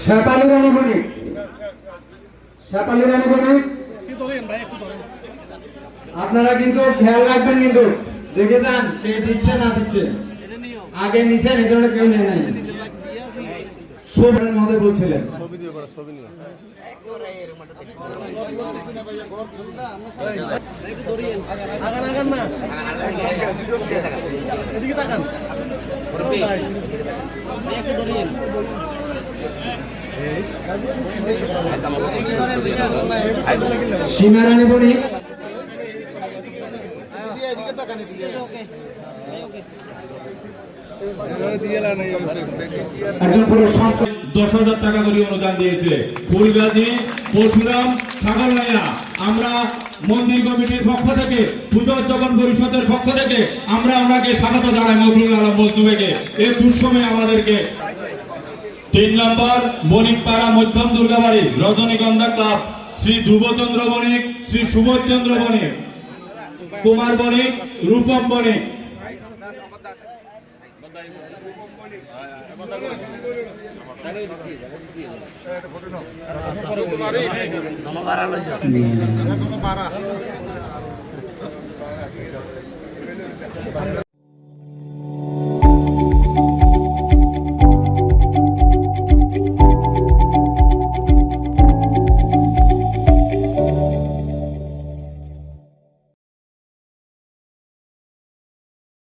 শেফালি রানী বণিক, শেফালি রানী বণিক, আপনারা কিন্তু খেয়াল রাখবেন, কিন্তু দেখে যান কে দিচ্ছে না দিচ্ছে। আগে নিছেন এই ধরনের কেউ নেই নাই। শোভনের মধ্যে বলছিলেন সীমা রানী বণিক, একজন পুরুষ 10,000 টাকা করে অনুদান দিয়েছে। ফুলগাজী, পরশুরাম, ছাগলনাইয়া। আমরা মন্দির কমিটির পক্ষ থেকে, পূজা উদযাপন পরিষদের পক্ষ থেকে আমরা ওনাকে স্বাগত জানাই। মকবুল আলম মজদুবেকে এই দুঃসময়ে আমাদেরকে। 3 নম্বর বণিকপাড়া মধ্যম দুর্গাবাড়ি রজনীগন্ধা ক্লাব, শ্রী ধ্রুবচন্দ্র বণিক, শ্রী সুবোধচন্দ্র বণিক, কুমার বণিক, রূপম বণিক।